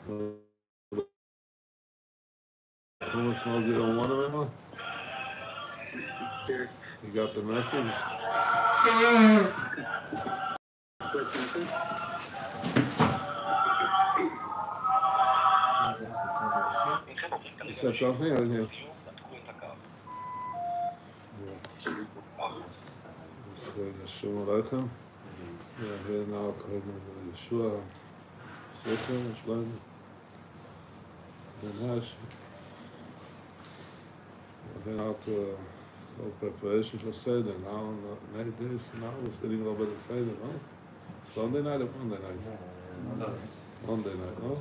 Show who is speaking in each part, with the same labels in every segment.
Speaker 1: Thomas knows you don't want him anymore? You got the message? You said something? I didn't hear. Shalom Aleichem. Yeah, here now, Yeshua, Sefer, Shlomo, and Hash. Then after it's called preparation for Seder. Now, 8 days from now, we're sitting over the Seder, no? Sunday night or Monday night? No. It's Monday night, no?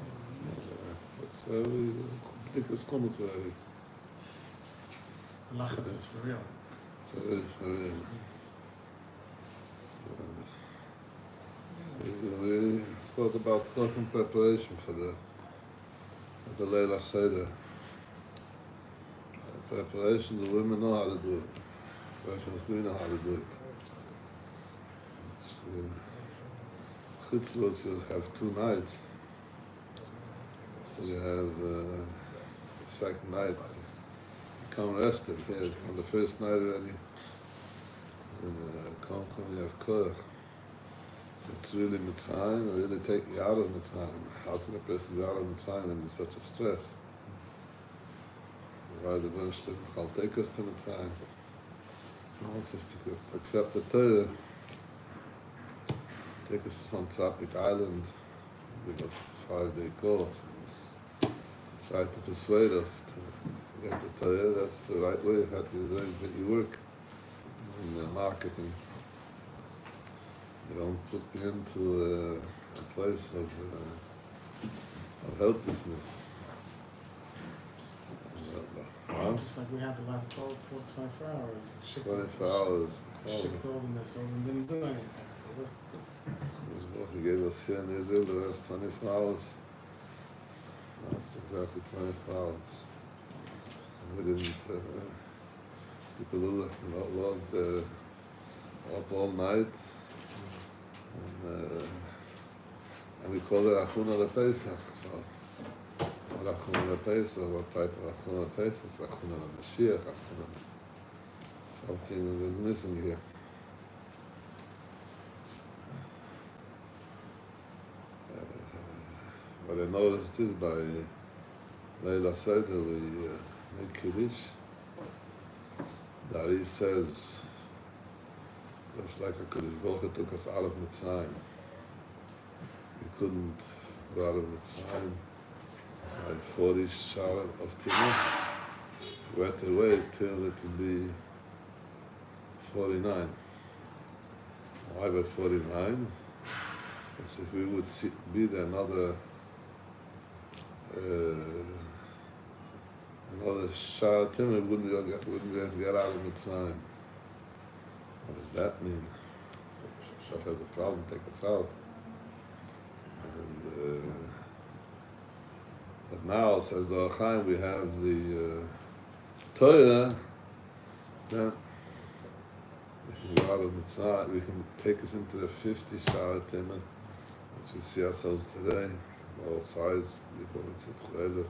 Speaker 1: It's very, it's almost very.
Speaker 2: The lachatz is for real.
Speaker 1: It's very for real. We thought about talking preparation for the Leila Seder. Preparation, the women know how to do it. Preparation, we know how to do it. Chutzlos, you have 2 nights. So you have the second night, you come rested here on the first night already. And come, you have Korach. So it's really Mitzrayim, really take you out of Mitzrayim. How can a person be out of Mitzrayim when there's such a stress? Why the Bereshit will take us to Mitzrayim? He wants us to accept the Torah, take us to some tropic island, give us a 5-day course, try to persuade us to get the Torah. That's the right way. That is the way that you work in marketing. You don't put me into a place of helplessness.
Speaker 2: Just like we had the last 24 hours.
Speaker 1: 24 hours.
Speaker 2: Shipped all the missiles and didn't do anything. So
Speaker 1: what he gave us here in Israel the last 24 hours. That's exactly 24 hours. We didn't, people who lost up all night. And we call it Achuna LePesach. Achuna LePesach, what type of Achuna LePesach? It's Achuna LeMashiach, something is missing here. What I noticed is by Leila Seder, we made Kiddush. Dari says, just like a Kiddush Baruch Hu took us out of Mitzrayim. We couldn't go out of Mitzrayim by 40 shara of Timah. We had to wait till it would be 49. Why by 49? Because if we would be there another shara Timah, we wouldn't be able to get out of Mitzrayim. What does that mean? Shach has a problem, take us out. And, but now, says the Harchim, we have the Torah, that we can go out of Mitzrayim, we can take us into the 50 Shara Timah, which we see ourselves today, all sides, people with ותזכו,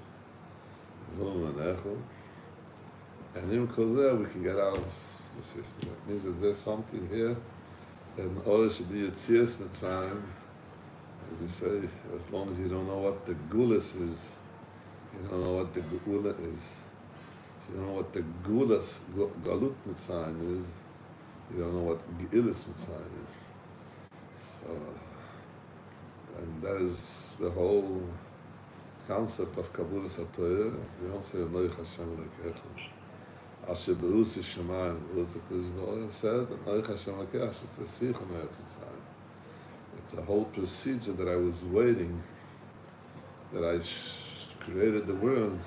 Speaker 1: and in Kozeh we can get out of the 50. That means that there's something here that in order to be Yetzias Mitzrayim, as we say, as long as you don't know what the Gulas is, you don't know what the Geula is. If you don't know what the Gulas, Galut Mitzrayim is, you don't know what Geilas Mitzrayim is. So, and that is the whole concept of Kabbalas HaTorah. You don't say, Eloich Hashem Elokecha. Asher Berusi Shemayim, Berusi Kodesh Baruch said, Eloich Hashem Elokecha, Shetzesicha Meretz Mitzrayim. It's a whole procedure that I was waiting, that I created the world.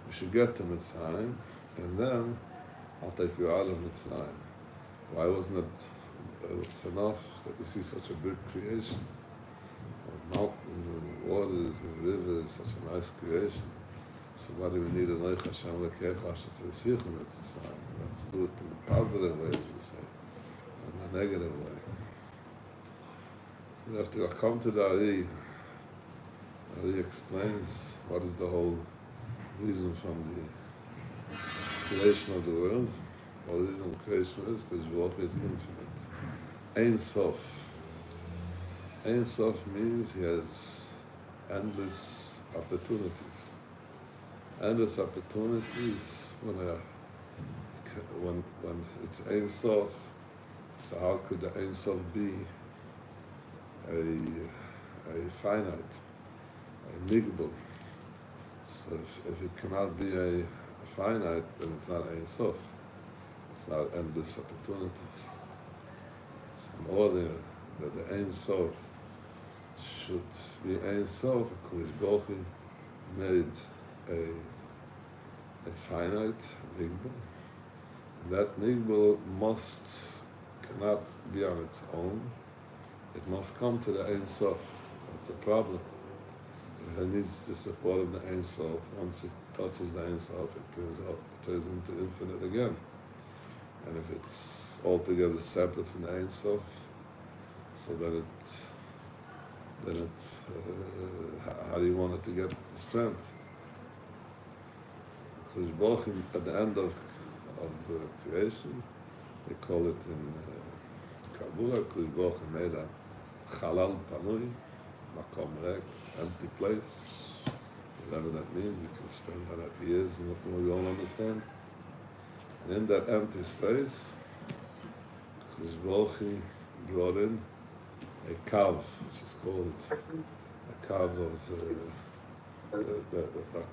Speaker 1: We should get to Mitzrayim, and then I'll take you out of Mitzrayim. Why wasn't it? It was enough that you see such a big creation of mountains and waters and rivers, such a nice creation. So why do we need an Eloich Hashem Elokecha Shetzesicha Meretz Mitzrayim? Let's do it in a positive way, as we say, in a negative way. You have to come to the Ari, he explains what is the whole reason from the creation of the world. All the reason of creation is because Baruch is infinite. Ein Sof. Ein Sof means he has endless opportunities. Endless opportunities when it's Ein Sof, so how could the Ein Sof be a finite, a nigbal? So if it cannot be a finite, then it's not Ein Sof. It's not endless opportunities. So in order that the Ein Sof should be Ein Sof, Baruch made a finite nigbal. And that nigbal cannot be on its own. It must come to the Ein Sof. That's a problem. It needs the support of the Ein Sof. Once it touches the Ein Sof, it turns into infinite again. And if it's altogether separate from the Ein Sof, so then how do you want it to get the strength? Because Baruch at the end of creation, they call it in Kabbalah, because Baruch made a Chalal Panui, Makom Rek, empty place. Whatever that means, we can spend 100 years and we all understand. And in that empty space, Baruch brought in a kav, which is called a kav of the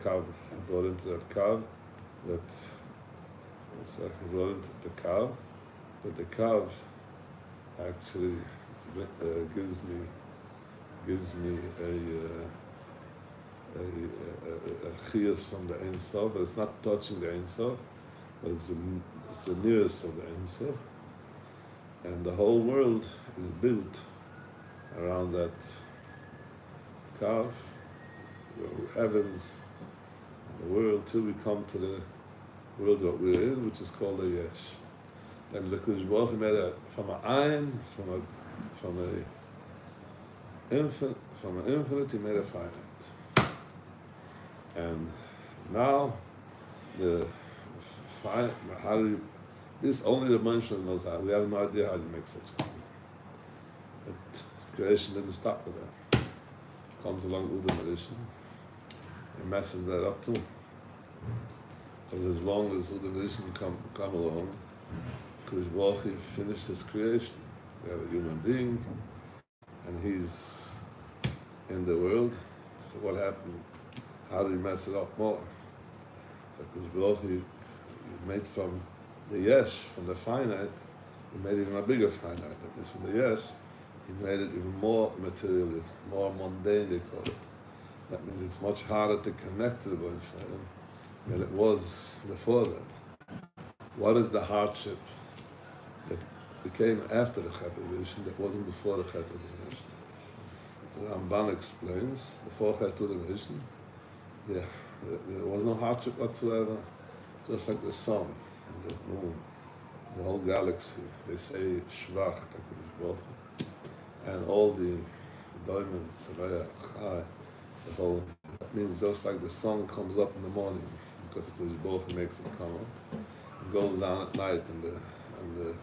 Speaker 1: kav. He brought into that kav he brought into the kav, but the kav actually gives me a chiyus from the Ein Sof, but it's not touching the Ein Sof, but it's the nearest of the Ein Sof. And the whole world is built around that kav, the heavens and the world, till we come to the world that we're in, which is called a yesh. That means that Baruch made from an ayin, from an infinite, he made a finite. And now this only the Mention knows how. We have no idea how to make such a thing. But creation didn't stop with that. Comes along with the tradition, it messes that up too. Because as long as the tradition come along, because Baruch finished his creation. We have a human being, and he's in the world. So what happened? How did he mess it up more? So because Baruch he made from the yesh, from the finite, he made even a bigger finite. That is, from the yesh, he made it even more materialist, more mundane, they call it. That means it's much harder to connect to the Baruch than it was before that. What is the hardship that became after the Chet division that wasn't before the Chet division? So Ramban explains, before Chet division, there was no hardship whatsoever, just like the sun and the moon, the whole galaxy. They say Shvach, and all the diamonds, the whole, that means just like the sun comes up in the morning, because it both makes it come up, it goes down at night, and the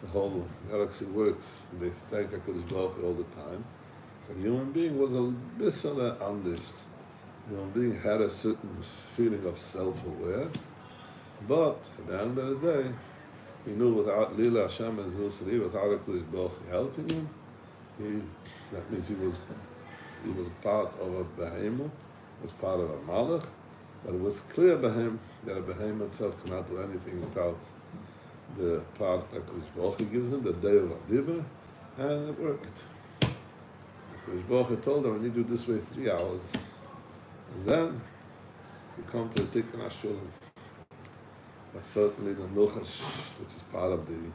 Speaker 1: whole galaxy works, and they thank HaKadosh Baruch Hu all the time. So the human being was a bit undished. The human being had a certain feeling of self-aware, but at the end of the day, he knew without Lila Hashem and Zul, without HaKadosh Baruch Hu helping him, that means he was part of a behemoth, was part of a malach, but it was clear by him that a behemoth itself cannot do anything without the part that HaKadosh Baruch Hu gives him, the day of Adibah, and it worked. HaKadosh Baruch Hu told him, I need you this way 3 hours. And then we come to the Tikkun HaShulim. But certainly the Nuchash, which is part of the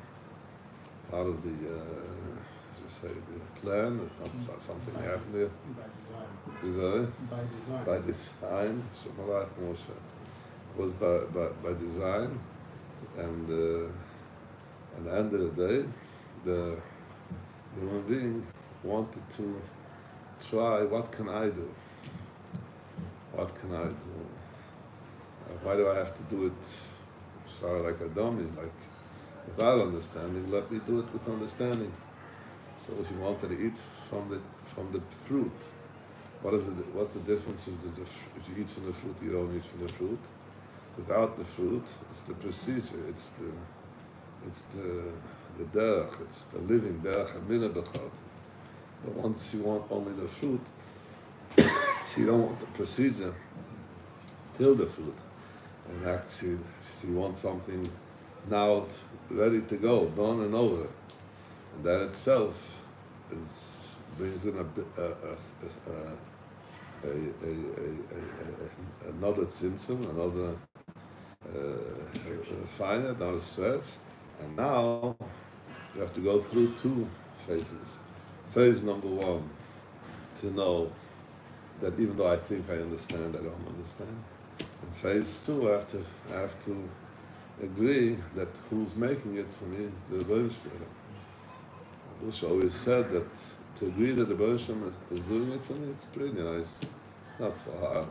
Speaker 1: the plan, it's not something happened there.
Speaker 2: By design.
Speaker 1: Is that it?
Speaker 2: By design.
Speaker 1: By design. It was by design, and at the end of the day, the human being wanted to try, what can I do? what can I do? Why do I have to do it, sorry, like a dummy, like without understanding? Let me do it with understanding. So if you wanted to eat from the fruit, what's the difference if you eat from the fruit, you don't eat from the fruit? Without the fruit, it's the procedure, it's the derech, it's the living derech, but once you want only the fruit, so you don't want the procedure till the fruit. And actually, you want something now ready to go, done and over. And that itself brings in another tzimtzum, another finer, another stretch. And now you have to go through two phases. Phase number one, to know that even though I think I understand, I don't understand. And phase two, I have to agree that who's making it for me, the Rebbe. Bush always said that to agree that the Rebbe is doing it for me, it's pretty nice. It's not so hard.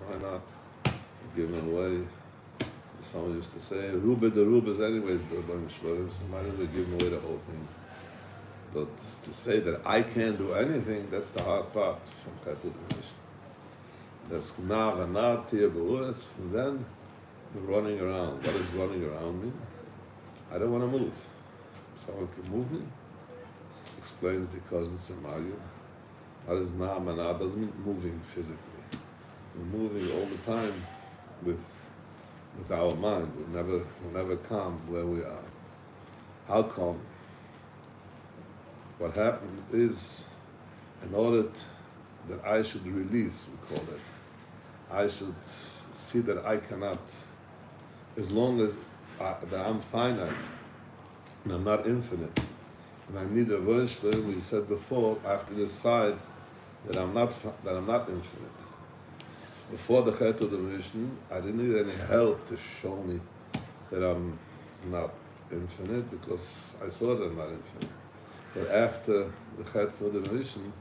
Speaker 1: Why not give them away? Someone used to say, Ruba the Rubas anyways, so might as well give them away the whole thing. But to say that I can't do anything, that's the hard part from Chet to the Mission. That's nav and not here, and then running around. What does running around mean? I don't want to move. Someone can move me. Explains the cosmos and Magid. What is nav and not? Doesn't mean moving physically. We're moving all the time with our mind. We'll never come where we are. How come? What happened is, in order that I should release, we call it, I should see that I cannot, as long as that I'm finite and I'm not infinite, and I need a verse, we said before, I have to decide that I'm not infinite. Before the Chet of the Mission, I didn't need any help to show me that I'm not infinite, because I saw that I'm not infinite. But after the Chet of the Mission,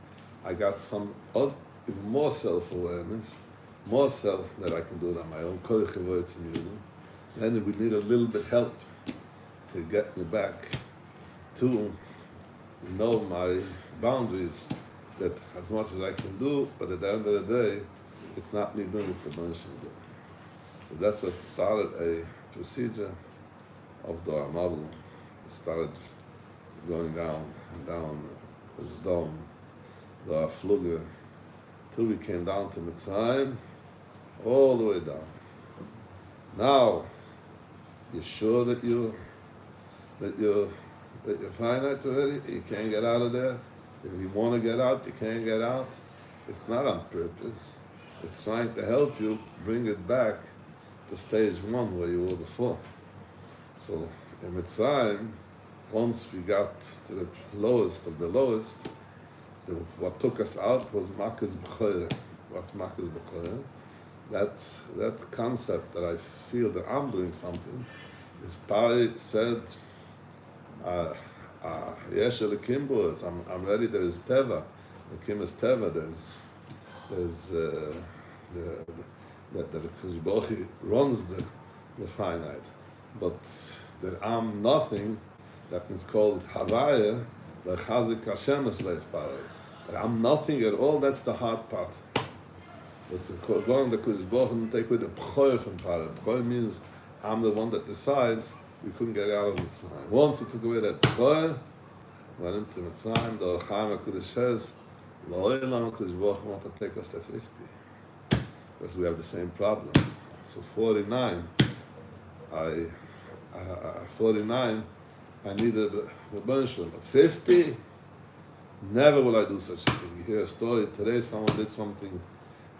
Speaker 1: I got some even more self-awareness, more self that I can do it on my own. Then we need a little bit help to get me back to know my boundaries, that as much as I can do, but at the end of the day, it's not me doing, it's a bunch of doing. So that's what started a procedure of the model. It started going down and down, this dome, the fluger, till we came down to Mitzrayim, all the way down. Now, you're sure that you're finite already? You can't get out of there? If you want to get out, you can't get out? It's not on purpose. It's trying to help you bring it back to stage one where you were before. So in Mitzrayim, once we got to the lowest of the lowest, what took us out was Makas B'choyer. What's Makas B'choyer? That concept that I feel that I'm doing something, is Pari said, Yesh Elikim Bo, I'm ready, there is Teva. Elikim is Teva, there's the Kodesh Baruch Hu runs the finite. But that I'm nothing, that is called Havaya, L'chazek Hashem Esleif Pari. That I'm nothing at all, that's the hard part. But as long as the Kodesh Baruch Hu didn't take away the B'choyer from Pari. B'choyer means I'm the one that decides. We couldn't get out of Mitzrayim. Once he took away that B'choyer, went into Mitzrayim, the Chaim HaKudosh says, L'olam Kodesh Baruch Hu want to take us to 50. Because we have the same problem. So 49, I needed a bunch of 50. Never will I do such a thing. You hear a story today, someone did something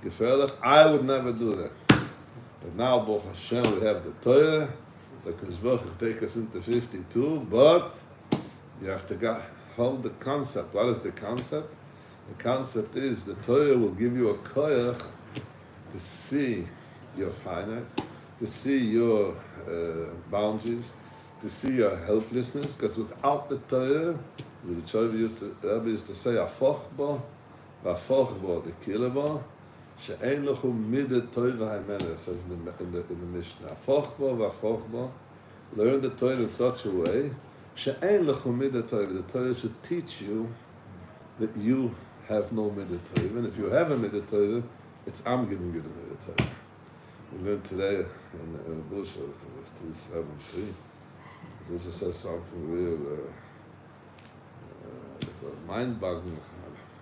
Speaker 1: gefährlich. I would never do that. But now, Baruch Hashem, we have the Torah. So Kodesh Baruch Hu take us into 52, but you have to hold the concept. What is the concept? The concept is the Torah will give you a koyach to see your finite, to see your boundaries, to see your helplessness, because without the Torah, the Rebbe used to say, Afoch bo, the killer bo, שאין לכו מידה טובה המלך, says in the Mishnah. הפוך בו, learn the Torah in such a way, שאין לכו מידה טובה. The Torah should teach you that you have no midah tova, and if you have a midah tova, it's I'm giving you the midah tova. We learned today in the Bush, I think it was 273, Bush says something real mind-boggling.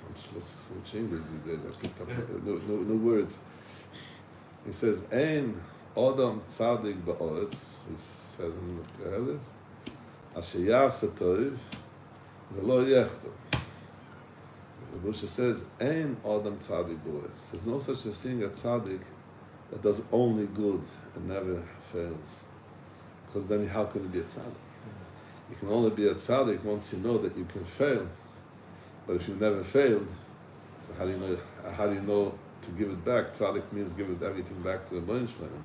Speaker 1: I'm just listening to English these days. I picked up new words. He says, "Ein Adam tzadik ba'oretz," he says in the Koheles, "asher ya'aseh tov v'lo yechtov." The Bush says, "Ein Adam tzadik ba'oretz." There's no such a thing as tzaddik that does only good and never fails. Because then how can you be a tzaddik? You can only be a tzaddik once you know that you can fail. But if you've never failed, so how do you know to give it back? Tzaddik means give it everything back to the Boin Shlem.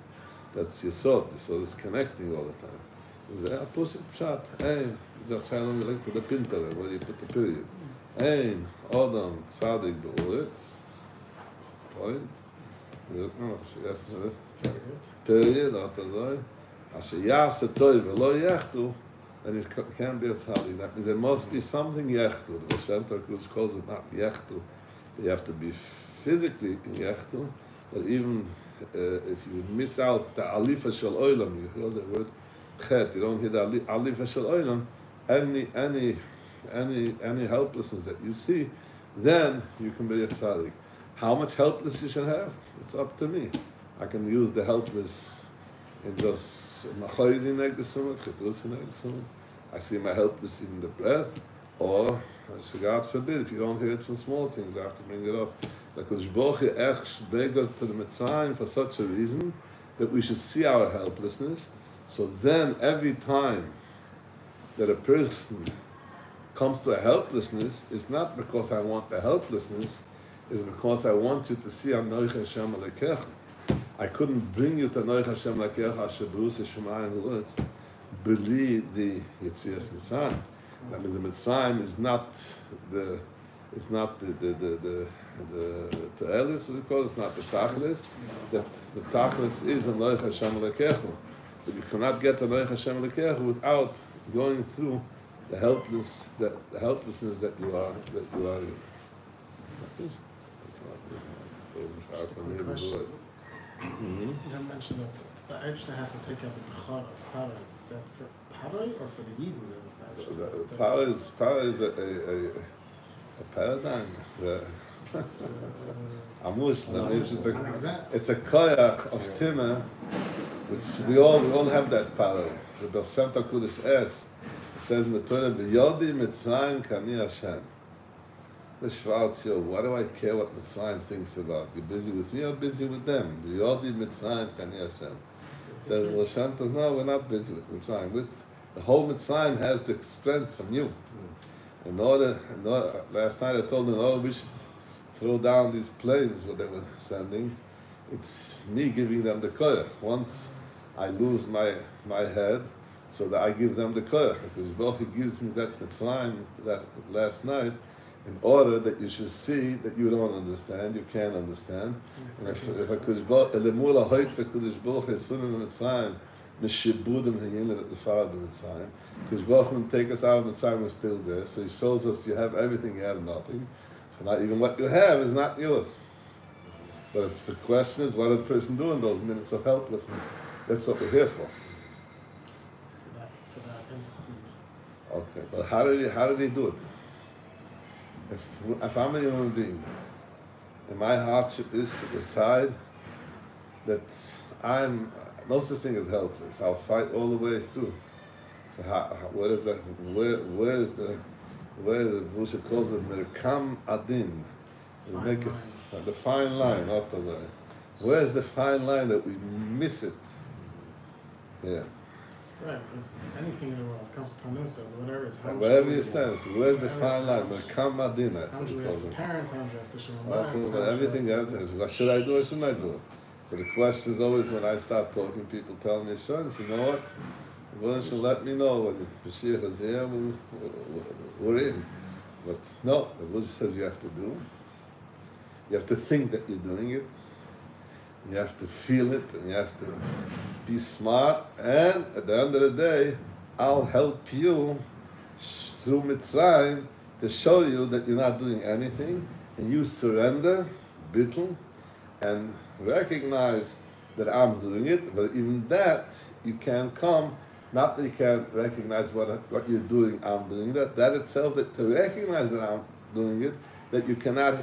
Speaker 1: That's your sod. The sod is connecting all the time. I push it, shot. Hey, I'm like to the pinter, where you put the period. Ein Adam tzadik ba'oretz. Point. Period. Atazoi. Asher ya'aseh tov v'lo yechtu. And it can't be a tzaddik. That means there must be something yechtu. The Rosh Hashanah calls it not yechtu. They have to be physically in yechtu. But even if you miss out the alifa shel olam, you hear the word chet, you don't hear the alifa shel olam, any helplessness that you see, then you can be a tzaddik. How much helplessness you should have? It's up to me. I can use the helpless in just I see my helpless in the breath, or God forbid, if you don't hear it from small things, I have to bring it up. Because Baruch brings us to the Mitzrayim for such a reason that we should see our helplessness. So then, every time that a person comes to a helplessness, it's not because I want the helplessness, it's because I want you to see Anoich Hashem Alekecha. I couldn't bring you to Anoich Hashem Alekecha Asher B'Rus Hashemayim V'Lutz b'li the Yetzias Mitzrayim. That means the Mitzrayim is not the Te'elis, what we call it, it's not the Tachlis. That the Tachlis is Anoich Hashem Alekecha. But you cannot get to Anoich Hashem Alekecha without going through the helplessness that you are in.
Speaker 2: Just a quick question. You mentioned that the Eibshter had to take out the Bechor of Paray. Is that for Paray or for the Yidden?
Speaker 1: Paray is a paradigm. It's a koyach of Timah, which we all have that Paray. The Baal Shem Tov Kodesh Es, it says in the Torah, "V'yodi Mitzrayim kani Hashem." The Shvartz, why do I care what Mitzrayim thinks about? You're busy with me or busy with them? V'yodi Mitzrayim kani Hashem. Says Baal Shem Tov, no, we're not busy with Mitzrayim. The whole Mitzrayim has the strength from you. Last night I told them, we should throw down these planes what they were sending. It's me giving them the koyach. Once I lose my head, so that I give them the koyach. Because Baruch Hu gives me that Mitzrayim that last night, in order that you should see that you don't understand, you can't understand. And if I could Elemula Hoitza Kudish Baruch Yesunim Mitzrayim, Mishibudim Hayin Lefar B'Mitzrayim, because Baruch Hu take us out of Mitzrayim, we're still there. So He shows us you have everything, you have nothing. So not even what you have is not yours. But if the question is, what does the person do in those minutes of helplessness? That's what we're here for.
Speaker 2: For that instant.
Speaker 1: Okay, but how did he do it? If I'm a human being, and my hardship is to decide that I'm no such thing as helpless, I'll fight all the way through. So where is that? Where is the Buddha calls it Merkam Adin? The fine line, not the line. Where's the fine line that we miss it? Yeah.
Speaker 2: Right, because anything in the world comes panusa, whatever is.
Speaker 1: Whatever you sense, where's the fine line? Merkam Adin.
Speaker 2: How do we have to parent? How do we have to show
Speaker 1: everything else is, what should I do or shouldn't I do? So the question is always when I start talking, people tell me, "Shons, you know what? The Buddha should let me know when the Mashiach is here, we're in." But no, the Buddha says you have to do. You have to think that you're doing it. You have to feel it, and you have to be smart. And at the end of the day, I'll help you through Mitzrayim to show you that you're not doing anything, and you surrender, bittul, and recognize that I'm doing it. But even that, you can't come. Not that you can't recognize what you're doing, I'm doing that. That itself, that to recognize that I'm doing it, that you cannot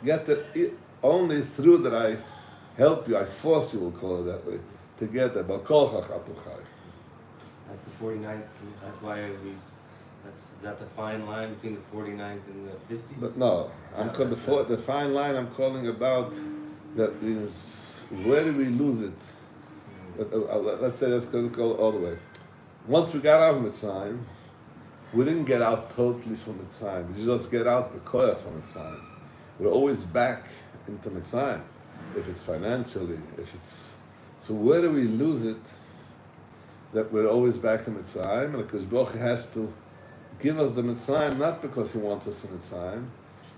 Speaker 1: get it only through that I help you, I force you, we'll call it that way, to get there. That's
Speaker 3: the 49th, that's why is that the fine line between the 49th and the 50th?
Speaker 1: But no, the fine line I'm calling about, that is, where do we lose it? Let's say, let's go all the way. Once we got out of Mitzrayim, we didn't get out totally from Mitzrayim. We just get out from Mitzrayim. We're always back into Mitzrayim. If it's financially, if it's... So where do we lose it? That we're always back in Mitzrayim, and because Baruch has to give us the Mitzrayim, not because he wants us in Mitzrayim.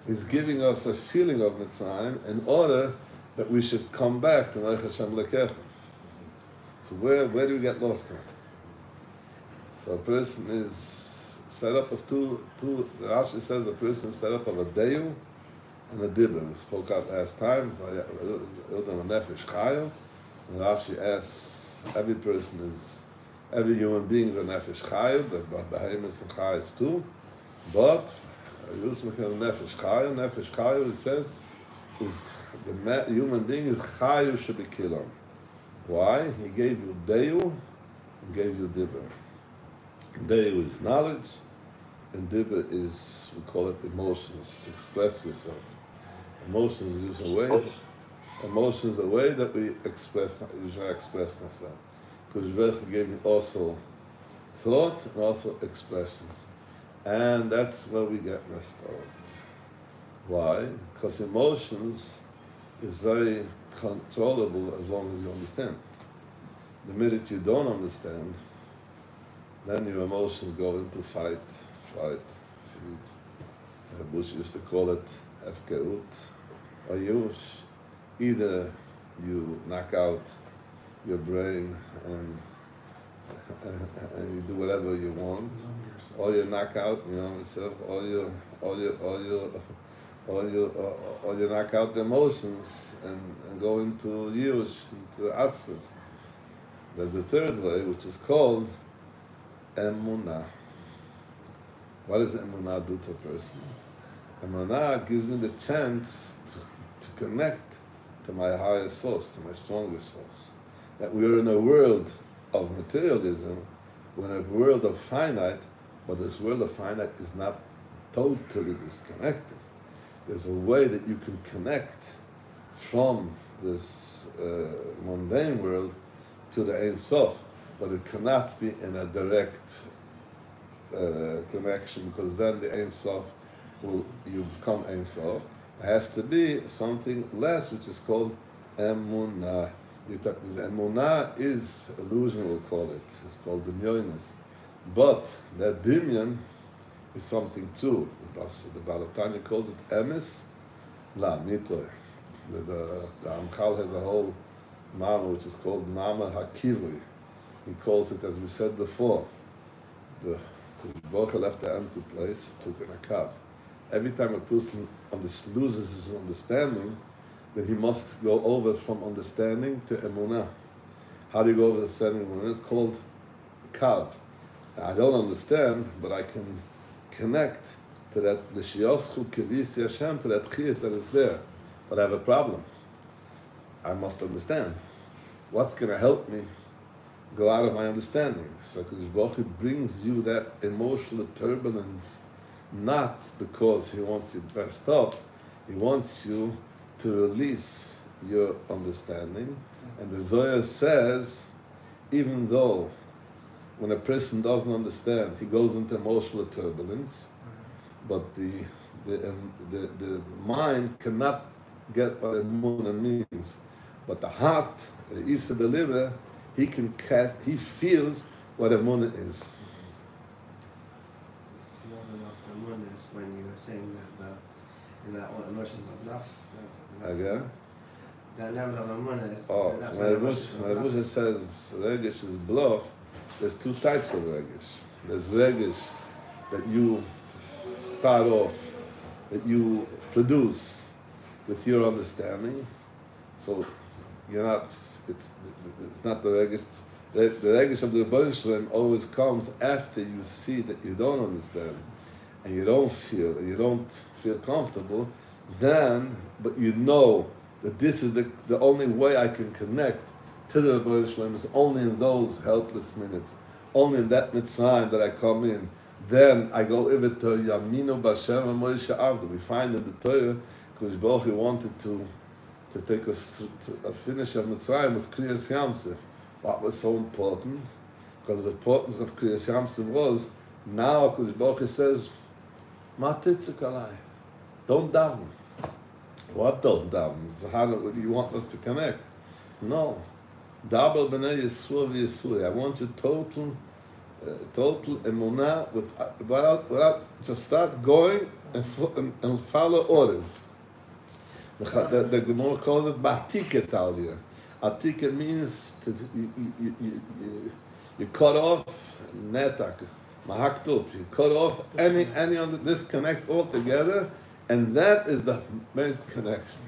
Speaker 1: He's giving us a feeling of Mitzrayim in order that we should come back to Noach Hashem Lekecha. So where do we get lost in? So a person is set up of two. The Rashi says a person is set up of a deyu and a dibber. We spoke out last time. And Rashi asks, every human being is a nefesh chayu. The behemoths and chayus too. But nefesh chayu, it says, is the human being is chayu shebekilon. Why? He gave you deyu and gave you dibber. Deyu is knowledge, and dibber is, we call it emotions, to express yourself. Emotions is a way. Emotions are a way that we usually express myself. Because Rebbe gave me also thoughts and also expressions. And that's where we get messed up. Why? Because emotions is very controllable as long as you understand. The minute you don't understand, then your emotions go into fight. Bush used to call it hefkerut, or yush. Either you knock out your brain and you do whatever you want, or you knock out, yourself, or you knock out the emotions and go into yush, into atzvus. There's a third way, which is called emunah. What does emunah do to a person? Emunah gives me the chance to connect to my higher source, to my strongest source. That we're in a world of materialism, we're in a world of finite, but this world of finite is not totally disconnected. There's a way that you can connect from this mundane world to the Ein Sof, but it cannot be in a direct connection, because then the Ein Sof you become Ein Sof. It has to be something less, which is called emunah. Emunah is illusion, we'll call it. It's called dimyonis. But that dimyon is something too. The Balatanya calls it emes la mitoy. The Amchal has a whole mama which is called mama hakivui. He calls it, as we said before, the Baruch left the empty place, took an akav. Every time a person loses his understanding, then he must go over from understanding to emunah. How do you go over understanding to emunah? It's called kav. I don't understand, but I can connect to that l'shiyoschu kivisi Hashem, to that chiyas that is there. But I have a problem. I must understand. What's going to help me go out of my understanding? So Baruch Hu brings you that emotional turbulence, not because he wants you messed up. He wants you to release your understanding. And the Zohar says, even though when a person doesn't understand, he goes into emotional turbulence, but the mind cannot get what emunah means. But the heart, the Isa the liver, he feels what emunah is.
Speaker 3: It's not enough emunah is when you were saying that in that what emotions of love.
Speaker 1: Again? Oh, so Marabush says regesh is bluff. There's two types of regesh. There's regesh that you start off, that you produce with your understanding. So you're not, it's not the regesh. The regesh of the Rebbe Shalom always comes after you see that you don't understand, and you don't feel comfortable, then, but you know that this is the only way I can connect to the Rebbe Shalom is only in those helpless minutes, only in that mitzvah that I come in. Then I go over to Yaminu B'Shem and Moshe Avdu. We find in the Torah, because Baruch Hu wanted to take us to a finish of Mitzrayim was Kriyas Yamsef. What was so important? Because the importance of Kriyas Yamsef was, now because Baruch Hu says, Ma titzuk alai. Don't daven. What don't daven? It's how you want us to connect. No. Dabel b'nei Yisur v'Yisur. I want you total emunah without just start going and follow orders. The Gemara calls it ba'tiket aliyah. Atiket means you cut off netak, mahaktup. You cut off any disconnect altogether, and that is the best connection.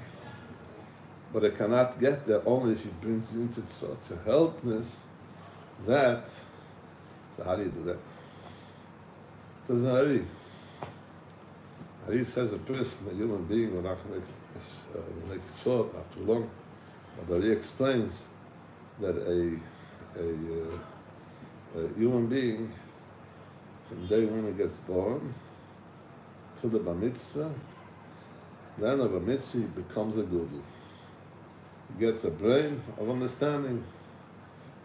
Speaker 1: But it cannot get there only if it brings you into such a helplessness that. So how do you do that? It says in Ari. Ari says a person, a human being, we're not going to make it short, not too long. But Ari explains that a human being, from the day when he gets born to the bar mitzvah, then of a mitzvah he becomes a gudel. He gets a brain of understanding.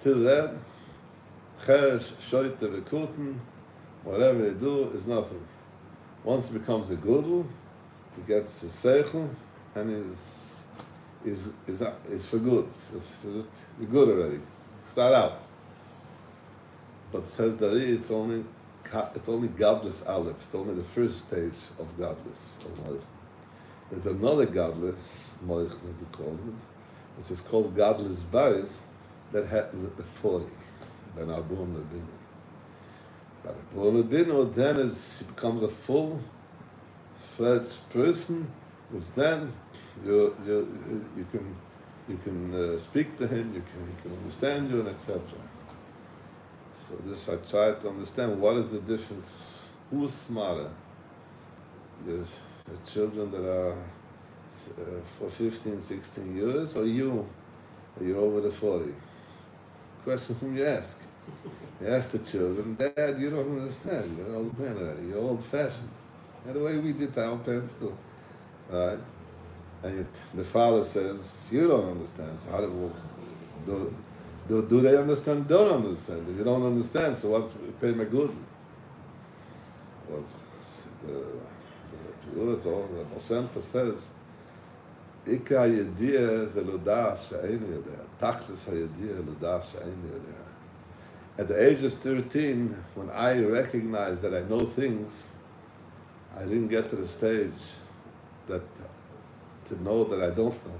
Speaker 1: Till then, cheresh, shoyte, vekuten, whatever they do is nothing. Once he becomes a gudel, he gets a seichel, and is for good. You're good already. Start out. But says the Ri, it's only godless aleph. It's only the first stage of godless. There's another godless moich, as he calls it, which is called godless bayis, that happens at the 40. Ben Abun Rabinu. But Rabinu then he becomes a full-fledged person, which then you can speak to him, he can understand you, and etc. So this I try to understand what is the difference. Who's smarter? Your children that are for 15, 16 years, or you? You're over the 40. Question whom you ask. You ask the children, Dad, you don't understand. You're an old man already. You're old-fashioned. And the way we did our parents too. Right? And yet the father says, you don't understand. So how do they understand? Don't understand. If you don't understand, so what's pay my good? Well, the Baal Shem Tov says, Ika yediyah ze loda she'ein yodea. Tachlis hayediyah loda she'ein yodea. At the age of 13, when I recognized that I know things, I didn't get to the stage to know that I don't know.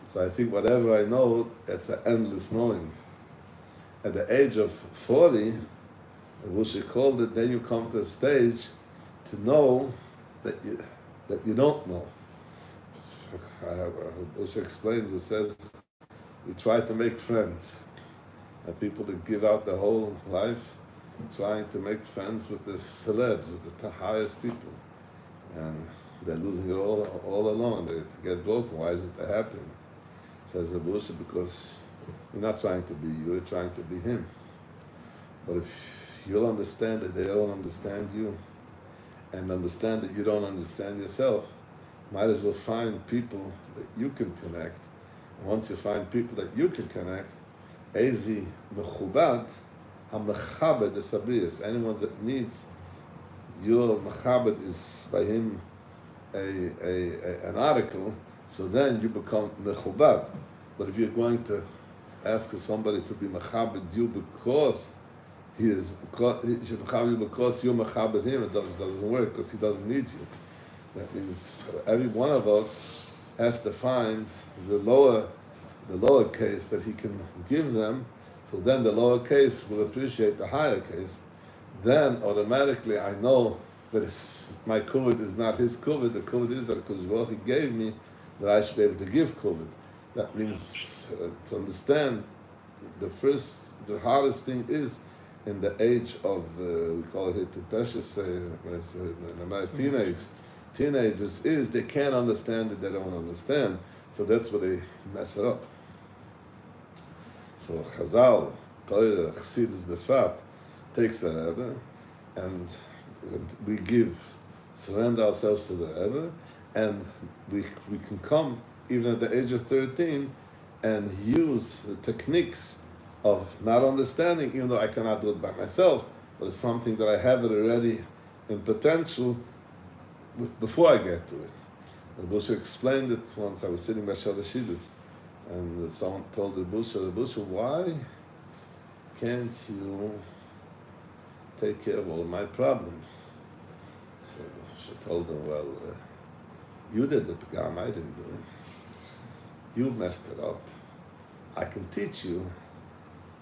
Speaker 1: So I think whatever I know, it's an endless knowing. At the age of 40, Bushi called it, then you come to a stage to know that you don't know. Bushi explained, who says, we try to make friends. And people that give out their whole life trying to make friends with the celebs, with the highest people. And they're losing it all along. They get broken. Why is it that happening? Says the Bushi, because you're not trying to be you, you're trying to be him. But if you'll understand that they don't understand you, and understand that you don't understand yourself, might as well find people that you can connect. And once you find people that you can connect, Ezi mechubad, ha-mechabed es-abriyas. Anyone that needs your mechabed is by him an article, so then you become mechubad. But if you're going to ask somebody to be mechabed you because he should mechabed you because you're mechabed him, it doesn't work because he doesn't need you. That means every one of us has to find the lower case that he can give them, so then the lower case will appreciate the higher case. Then automatically I know that my kuvod is not his kuvod, the kuvod is that because he gave me, that I should be able to give kuvod. That means to understand the hardest thing is in the age of, we call it the precious, teenagers is they can't understand it, they don't understand. So that's where they mess it up. So Chazal, Torah, Chassidus Befrat, takes the Rebbe, and we surrender ourselves to the Rebbe, and we can come even at the age of 13 and use the techniques of not understanding, even though I cannot do it by myself, but it's something that I have it already in potential before I get to it. And Busha explained it once. I was sitting by Shadashidus, and someone told the Busha, why can't you take care of all my problems? So she told him, well, you did the pagam, I didn't do it. You messed it up. I can teach you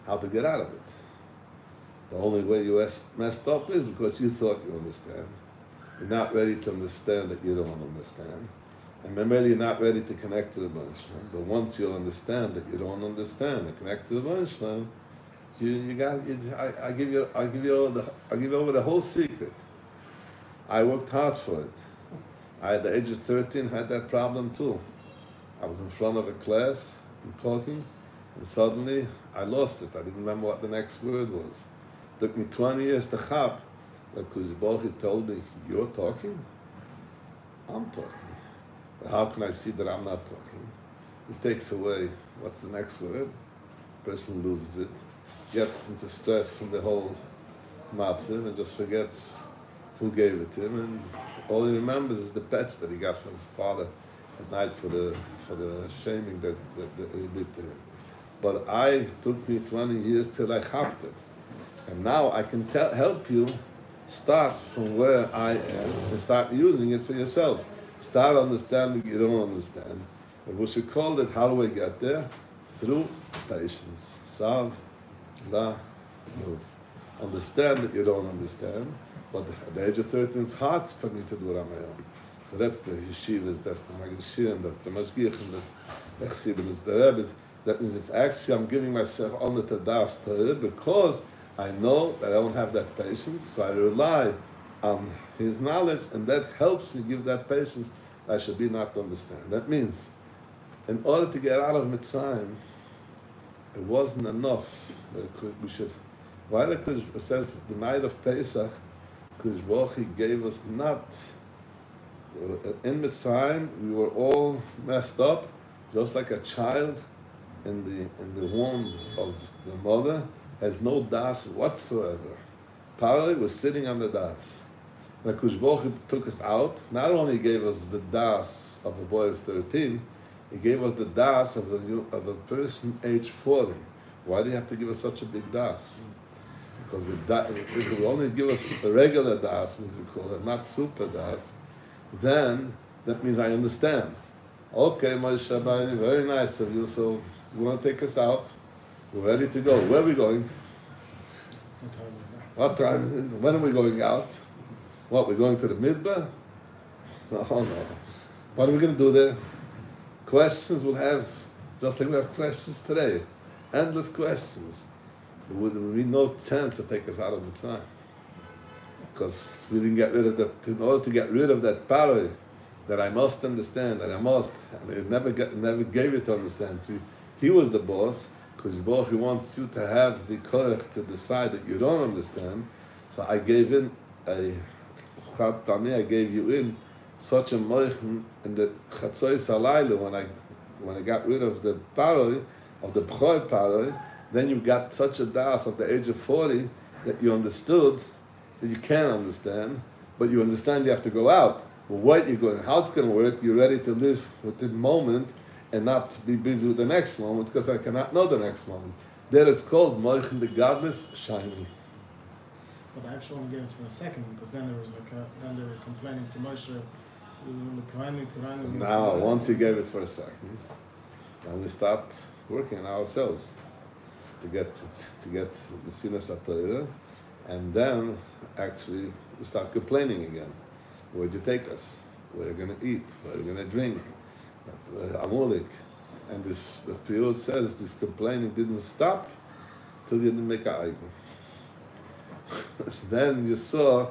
Speaker 1: how to get out of it. The only way you messed up is because you thought you understand. You're not ready to understand that you don't understand. And maybe you're not ready to connect to the Banshlam. But once you understand that you don't understand and connect to the Banshlam, I give you over the whole secret. I worked hard for it. I, at the age of 13, had that problem too. I was in front of a class and talking, and suddenly I lost it. I didn't remember what the next word was. It took me 20 years to chap that Kushbochi told me, you're talking? I'm talking. But how can I see that I'm not talking? It takes away, what's the next word? The person loses it, gets into stress from the whole matziv and just forgets who gave it to him, and all he remembers is the patch that he got from his father at night for the shaming that he did to him. But took me 20 years till I chapped it. And now I can help you start from where I am and start using it for yourself. Start understanding you don't understand. And we should call it, how do we get there? Through patience. Sav, la, mud. Understand that you don't understand, but at the age of 13 it's hard for me to do it on my own. So that's the yeshivas, that's the magashim, that's the mashgichim, that's the chassidim, it's the rebbes. That means it's actually, I'm giving myself only to das Torah because I know that I don't have that patience, so I rely on his knowledge, and that helps me give that patience I should be not to understand. That means, in order to get out of Mitzrayim, it wasn't enough that we should. Why it says the night of Pesach, Kushbochi gave us not. In Mitzrayim, we were all messed up, just like a child in the womb of the mother has no das whatsoever. Paro was sitting on the das. When Kushbochi took us out, not only gave us the das of a boy of 13, he gave us the das of a person age 40. Why do you have to give us such a big das? Because if it will only give us a regular das, as we call it, not super das, then that means I understand. Okay, Moshe Rabbeinu, very nice of you, so you want to take us out? We're ready to go. Where are we going? What time is it? When are we going out? What, we're going to the midbar? No. What are we going to do there? Questions we'll have, just like we have questions today. Endless questions. There would be no chance to take us out of the time. Because we didn't get rid of that. In order to get rid of that power that I must understand, and it never gave it to understand. See, he was the boss, because he wants you to have the courage to decide that you don't understand. So I gave you in such a moichin in the chatzois halayla when I got rid of the power, of the b'chor power, then you got such a das at the age of 40 that you understood that you can't understand, but you understand you have to go out. Well, what you're going, how it's going to work, you're ready to live with the moment and not be busy with the next moment because I cannot know the next moment. That is called Moichin the Godless Shiny.
Speaker 2: But the actual one gave us for a second because then there was then they were complaining to Moshe,
Speaker 1: So now, once you gave it for a second, then we start working on ourselves to get Mesinas HaTorah, and then actually we start complaining again. Where'd you take us? Where are you going to eat? Where are you going to drink? Amulik. And the Piyut says this complaining didn't stop till you didn't make a icon. Then you saw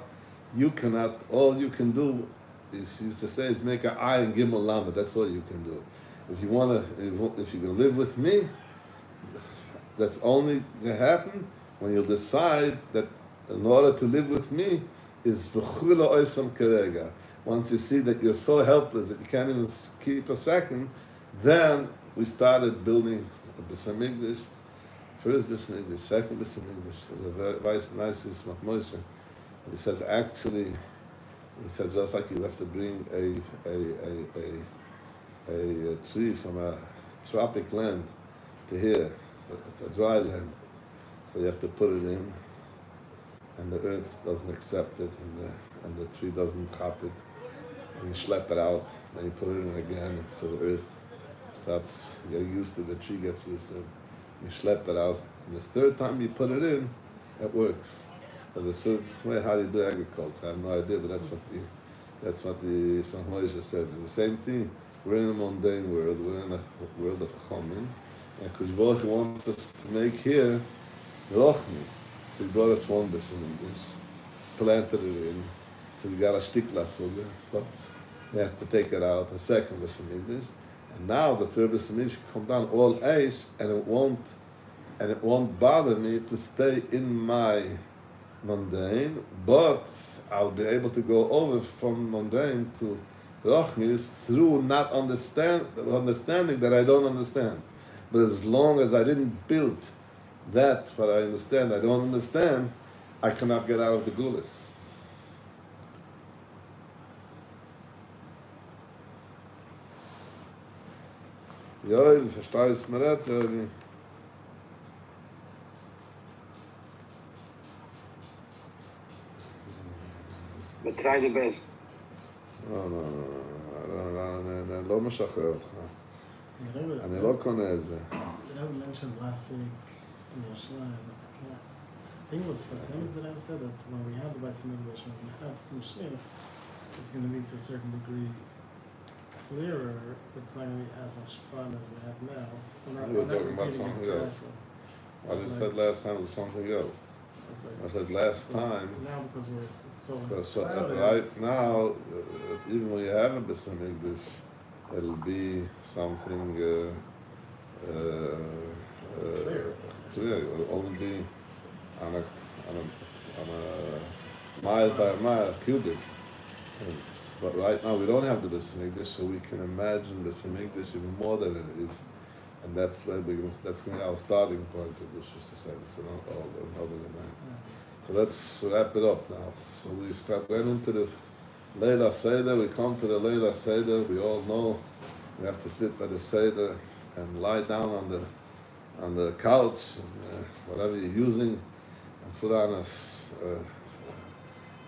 Speaker 1: you cannot, all you can do, she used to say, is make an eye and gimel lama. That's all you can do. If you want to, if you're going to live with me, that's only going to happen when you decide that in order to live with me is v'chula oisam kerega. Once you see that you're so helpless that you can't even keep a second, then we started building a Beis HaMikdash. First Beis HaMikdash, second Beis HaMikdash. There's a very nice Yismach Moshe. He says actually, he says just like you have to bring a tree from a tropic land to here. It's a dry land, so you have to put it in, and the earth doesn't accept it, and the tree doesn't chop it, and you schlep it out, then you put it in again, so the earth starts getting used to it, the tree gets used to it, you schlep it out, and the third time you put it in, it works. There's a certain way how you do agriculture. I have no idea, but that's what the St. Moshe says. It's the same thing. We're in a mundane world. We're in a world of Chomim. And Kushboch wants us to make here Rochni. So he brought us one Beis HaMikdash, planted it in. So we got a shtikla suga, but we have to take it out, a second Beis HaMikdash. And now the third Beis HaMikdash come down all eish, and it won't bother me to stay in my mundane, but I'll be able to go over from mundane to Rochnis through not understanding that I don't understand. But as long as I didn't build that, what I understand, I don't understand, I cannot get out of the gulas. Joel, verstehst du mir das, Joel?
Speaker 4: But try the best.
Speaker 1: לא, לא משחרר אותך. אני לא קונה את זה.
Speaker 2: Rebbe mentioned last week in the Yerushalayim, I think it was Fasemis that I said that when we have the Beis HaMikdash, we're going to have from Shliach, it's going to be to a certain degree clearer, but it's not going to be as much fun as we have now.
Speaker 1: You were talking about something else. What you said last time was something else. I said last time.
Speaker 2: Now because it's so
Speaker 1: crowded. Right now, even when you have a Beis HaMikdash, it'll be something clear. It will only be on a mile by mile cubic. But right now we don't have the Beis HaMikdash, so we can imagine the Beis HaMikdash even more than it is. And that's where that's going to be our starting point. It's another name. So let's wrap it up now. So we went into this Leil Seder. We come to the Leil Seder. We all know we have to sit by the Seder and lie down on the couch, and, whatever you're using, and put on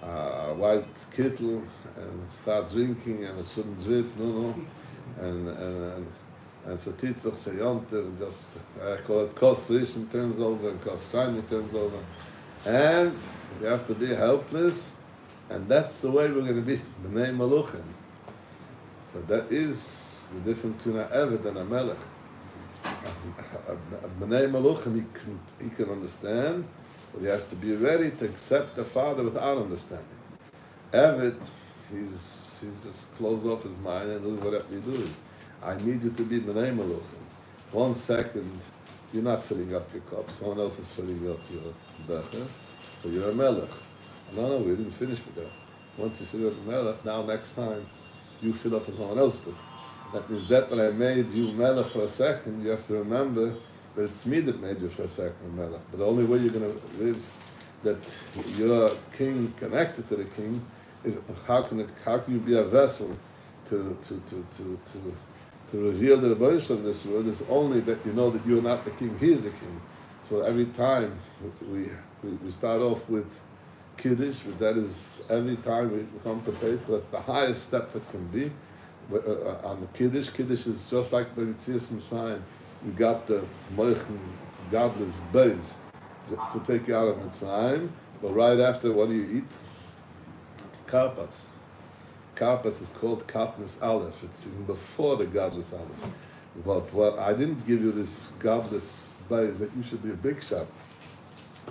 Speaker 1: a white kittel and start drinking, and it shouldn't drip, no. And Satitzach Seyonter, just I call it Kos Rishon turns over and Kos Shiny turns over. And you have to be helpless, and that's the way we're going to be B'nai Maluchim. So that is the difference between an Eved and a Melech. B'nai Maluchim, he can understand, but he has to be ready to accept the Father without understanding. Eved, he's just closed off his mind and doing whatever you do. I need you to be B'nai Maluchim. 1 second, you're not filling up your cup. Someone else is filling up your becher. So you're a melech. No, we didn't finish with that. Once you fill up a melech, now next time, you fill up for someone else to. That means that when I made you melech for a second, you have to remember that it's me that made you for a second melech. But the only way you're going to live that you're king connected to the king is how can you be a vessel to reveal the Rebbeinu of this world is only that you know that you're not the king, he is the king. So every time we start off with Kiddush, but that is every time we come to Pesach, that's the highest step it can be. On the Kiddush is just like when you see some sign, you got the Moichen, godless base to take you out of Mitzrayim, but right after, what do you eat? Karpas. Karpas is called Katniss Aleph. It's even before the godless Aleph. But what I didn't give you this godless base that you should be a big shot.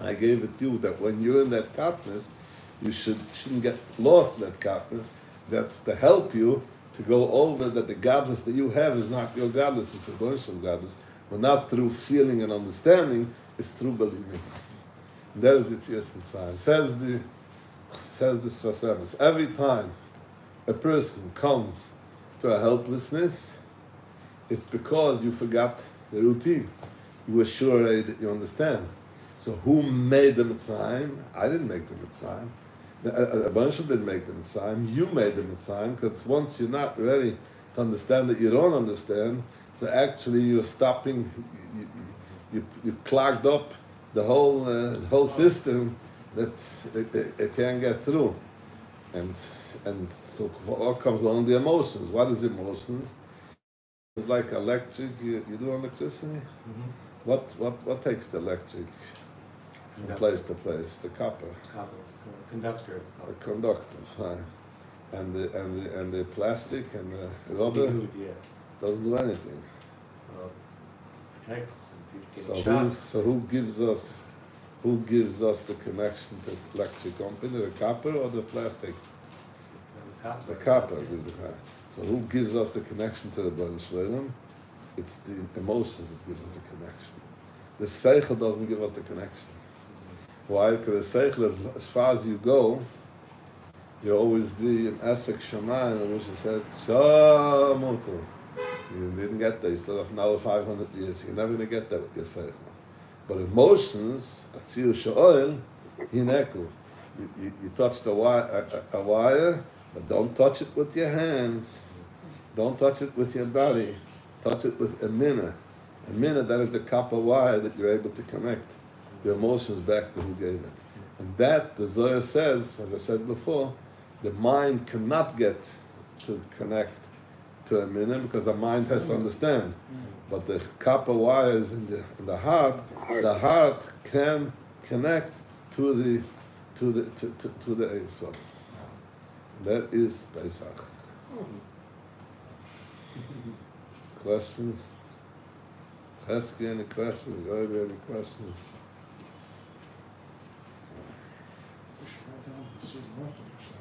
Speaker 1: I gave it to you that when you're in that Katniss, you shouldn't get lost in that Katniss. That's to help you to go over that the godless that you have is not your godless, it's a bunch of godless, but not through feeling and understanding, it's through believing. And that is Yetzias Mitzrayim. Says this Vasemis. Every time a person comes to a helplessness, it's because you forgot the routine. You were sure already that you understand. So who made the Mitzrayim? I didn't make the Mitzrayim. A bunch of them didn't make the Mitzrayim. You made the Mitzrayim, because once you're not ready to understand that you don't understand, so actually you're stopping, you clogged up the whole system that it can't get through. And so what comes along? The emotions. What is emotions? It's like electric. You do electricity? Mm-hmm. What takes the electric from place to place? The copper.
Speaker 3: Copper. Conductor. It's called.
Speaker 1: A conductor. Fine. And the plastic and the rubber doesn't do anything.
Speaker 3: Well, it protects people
Speaker 1: So
Speaker 3: getting shot.
Speaker 1: so who gives us the connection to electric company? The copper or the plastic? The copper gives the connection. So who gives us the connection to the Baruch Shalom? It's the emotions that give us the connection. The seichel doesn't give us the connection. Why? Because the seichel, as far as you go, you'll always be an Esek Shamayim, in which you said, Shamoto. You didn't get there. You still have another 500 years. You're never going to get there with your seichel. But emotions, Atzir Sha'oil, Hineku. You touch a wire, but don't touch it with your hands. Don't touch it with your body. Touch it with a minna. A minna, that is the copper wire that you're able to connect the emotions back to who gave it. And that, the Zohar says, as I said before, the mind cannot get to connect to a minna because the mind has to understand. But the copper wires in the heart can connect to the A'zor. That is Pesach. Questions? Chesky, any questions? Rebe, any questions?
Speaker 2: We should write down this shit also for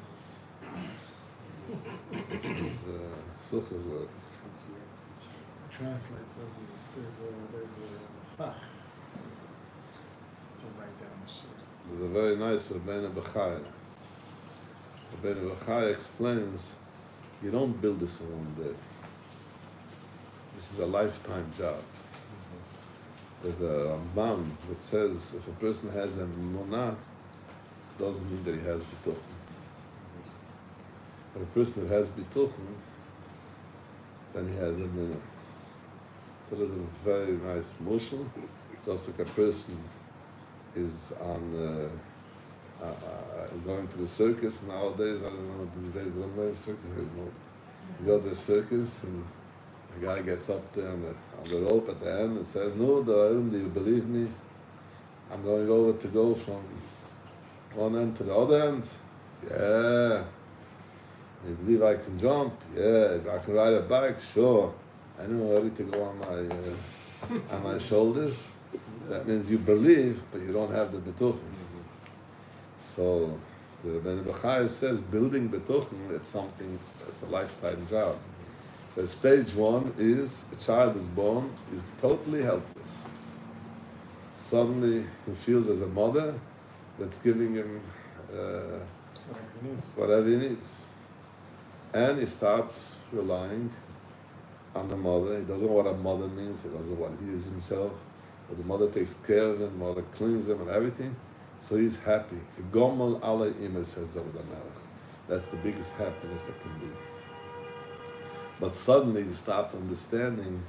Speaker 1: This is Sucha's work.
Speaker 2: translates as there's a fach to write down the shit.
Speaker 1: There's a very nice Rבינו B'chai. Rבינו B'chai explains, you don't build this in one day. This is a lifetime job. There's a Rambam that says if a person has a munah, doesn't mean that he has bituchen. But a person who has bituchen, then he has a minah. So there's a very nice motion, just like a person is on going to the circus nowadays. I don't know, these days, I don't know the circus anymore. You go to the circus and the guy gets up there on the rope at the end and says, "No, do you believe me? I'm going over to go from one end to the other end." "Yeah." "You believe I can jump?" "Yeah." "If I can ride a bike?" "Sure." "I know ready to go on my shoulders." That means you believe, but you don't have the betuchen. So the Rבינו B'chai says building betuchen, it's a lifetime job. So stage one is a child is born, is totally helpless. Suddenly he feels as a mother that's giving him whatever he needs. And he starts relying on the mother. He doesn't know what a mother means, he doesn't know what he is himself. But the mother takes care of him, mother cleans him and everything. So he's happy. Gomel ala imah, says David HaMelech. That's the biggest happiness that can be. But suddenly he starts understanding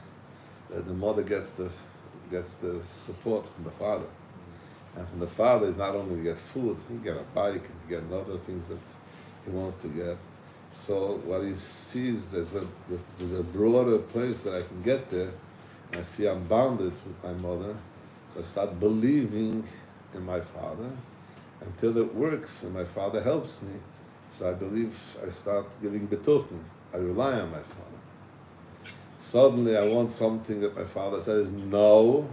Speaker 1: that the mother gets the support from the father. And from the father is not only to get food, he get a bike, he get other things that he wants to get. So what he sees, there's a broader place that I can get there. And I see I'm bounded with my mother. So I start believing in my father until it works and my father helps me. So I believe, I start giving bittochem. I rely on my father. Suddenly I want something that my father says no.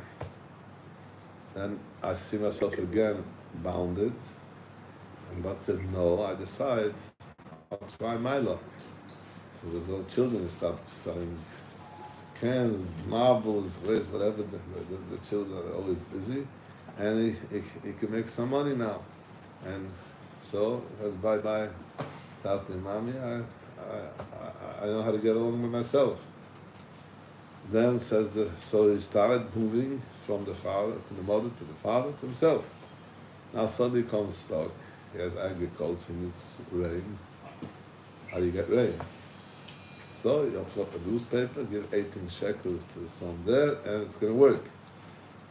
Speaker 1: And I see myself again bounded. And God says no, I decide I'll try my luck. So there's those children who start selling cans, marbles, race, whatever. The children are always busy. And he can make some money now. And so he says, bye-bye, Tati and Mommy. I know how to get along with myself. Then so he started moving from the father to the mother to the father to himself. Now suddenly comes stock. He has agriculture, he needs rain. How do you get rain? So he opens up a newspaper, give 18 shekels to the son there, and it's going to work.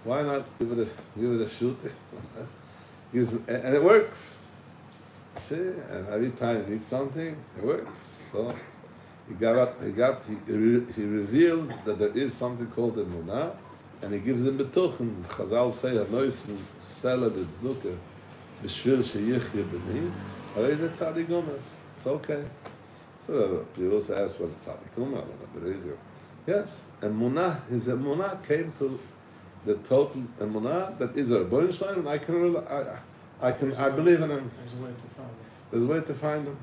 Speaker 1: Why not give it a shoot? And it works. See, and every time he needs something, it works. So he revealed that there is something called emunah, and he gives him betuchen. Chazal say, "Hanoisen sela tzedukah, b'shvil sheyichya b'ni." Or is it tzaddik gomer? It's okay. So you also ask what is tzaddik gomer. Yes, emunah. His emunah came to the total emunah that is a Ribbono Shel Olam, and I believe in him.
Speaker 2: There's a way to find him.
Speaker 1: There's a way to find him.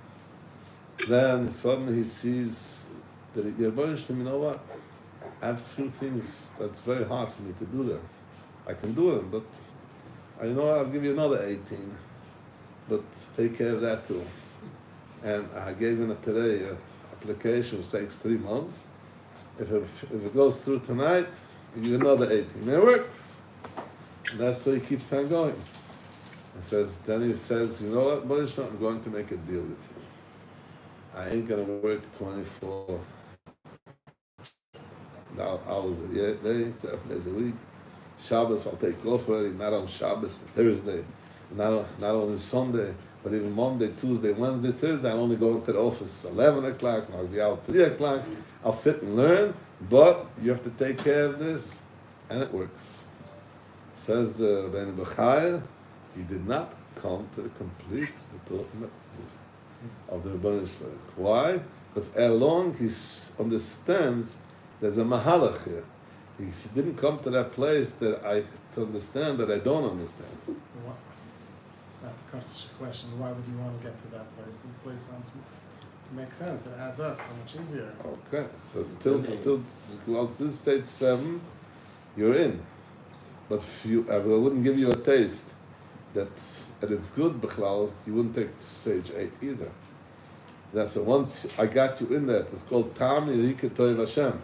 Speaker 1: Then suddenly he sees that Ribbono Shel Olam, you know what? I have few things that's very hard for me to do them. I can do them, but I know I'll give you another 18. But take care of that too. And I gave him today an application which takes 3 months. If it goes through tonight, you give another 18. And it works. And that's why he keeps on going. Then he says, you know what, Ribbono Shel Olam, I'm going to make a deal with you. I ain't going to work 24 hours a day, 7 days a week. Shabbos I'll take off already, not on Shabbos, Thursday, not on Sunday, but even Monday, Tuesday, Wednesday, Thursday, I only go into the office 11 o'clock, and I'll be out 3 o'clock. I'll sit and learn, but you have to take care of this, and it works. Says the Ben he did not come to the complete of the Ribbono Shel Olam. Why? Because along he understands there's a mahalach here. He didn't come to that place to understand that I don't understand.
Speaker 2: That becomes a question. Why would you want to get to that place? This place makes sense. It adds up so much easier.
Speaker 1: Okay. So until stage 7, you're in. But if I wouldn't give you a taste that it's good, b'chlal, you wouldn't take stage 8 either. So once I got you in there, it's called Tam Yirika Toiv Hashem.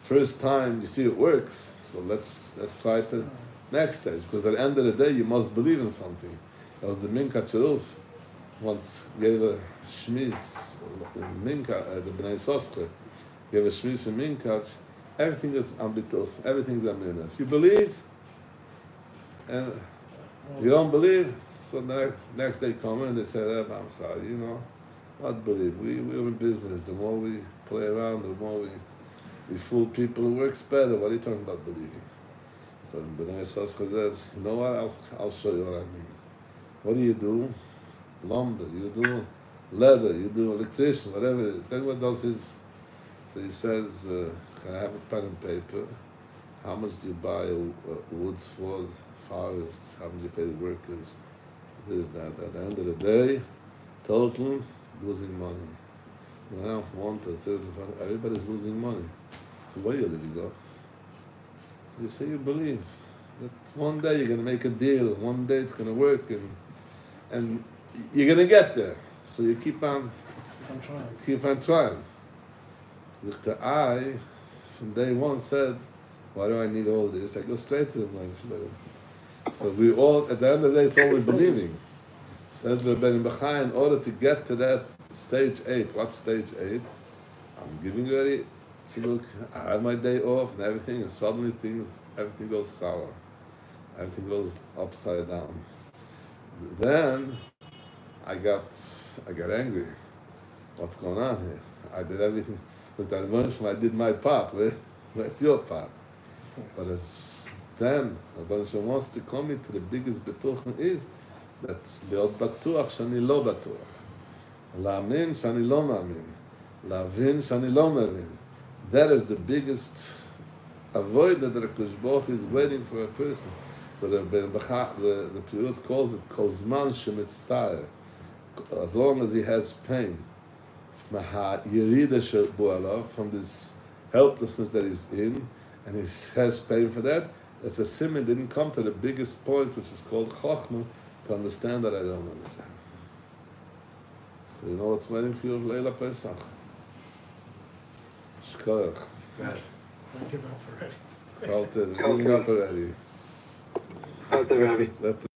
Speaker 1: First time you see it works, so let's try it the next stage. Because at the end of the day, you must believe in something. That was the Minka Cheruf once gave a shmiz in Minka, the Bnei Soskre gave a shmiz in Minka. Everything is ambituch, everything's amina. If you believe, and you don't believe, so next day come in and they say, I'm sorry, you know, what believe? We're in business. The more we play around, the more we fool people. It works better. What are you talking about believing? So the Bnei Soskre says, you know what, I'll show you what I mean. What do you do? Lumber, you do leather, you do electrician, whatever it is. Everyone does his. So he says, can I have a pen and paper? How much do you buy woods for? Forests? How much do you pay the workers? This, that. At the end of the day, total losing money. Well, 1 to 35, everybody's losing money. So where you living go? So you say you believe that one day you're going to make a deal, one day it's going to work, and you're going to get there. So you keep on
Speaker 2: trying.
Speaker 1: Keep on trying. The I, from day one, said, why do I need all this? I go straight to the Ribbono Shel Olam. So we all, at the end of the day, it's all we're believing. Says the Ribbono, in order to get to that stage 8, what's stage 8? I'm giving you ready. See, look, I had my day off and everything, and suddenly everything goes sour. everything goes upside down. Then I got angry. What's going on here? I did everything with that emotion. I did my part. Where's your part? But it's then, Rabbi wants to come into the biggest betuchen is that להיות בטוח שאני לא בטוח. להאמין שאני לא מאמין. להבין שאני לא מבין. That is the biggest avoid that the Baruch is waiting for a person. So the Piyutz calls it kol zman shemitzayer. As long as he has pain, from this helplessness that he's in, and he has pain for that, that's a simon didn't come to the biggest point, which is called chokhmah, to understand that I don't understand. So you know what's waiting for you of Leila Pesach? Shkoyach.
Speaker 2: I give up already.
Speaker 1: Giving up already.
Speaker 4: That's the Rebbe.
Speaker 1: That's